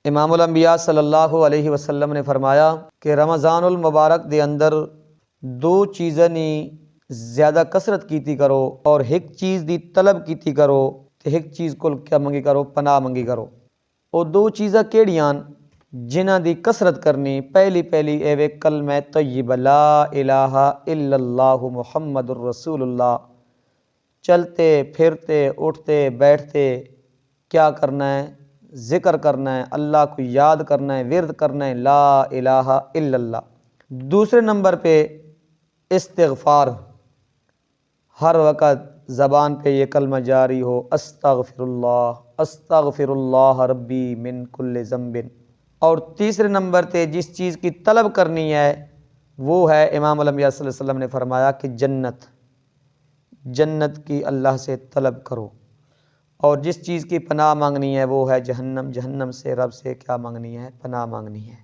امام الانبیاء صلی اللہ علیہ وسلم نے فرمایا کہ رمضان المبارک دے اندر دو چیزاں نی زیادہ کثرت کیتی کرو اور ایک چیز دی طلب کیتی کرو تے ایک چیز کول کیا منگی کرو، پناہ منگی کرو۔ او دو چیزاں کیڑیاں جنہاں دی کثرت کرنی، پہلی اے وے کلمہ طیبہ لا الہ الا اللہ محمد الرسول اللہ۔ چلتے پھرتے اٹھتے بیٹھتے کیا کرنا ہے؟ ذکر کرنا ہے، اللہ کو یاد کرنا ہے، ورد کرنا ہے، لا الہ الا اللہ۔ دوسرے نمبر پہ استغفار، ہر وقت زبان پہ یہ کلمہ جاری ہو، استغفر اللہ ربی من کل ذنب۔ اور تیسرے نمبر پہ جس چیز کی طلب کرنی ہے وہ ہے امام الانبیاء صلی اللہ علیہ وسلم نے فرمایا کہ جنت کی اللہ سے طلب کرو، اور جس چیز کی پناہ مانگنی ہے وہ ہے جہنم سے رب سے کیا مانگنی ہے؟ پناہ مانگنی ہے۔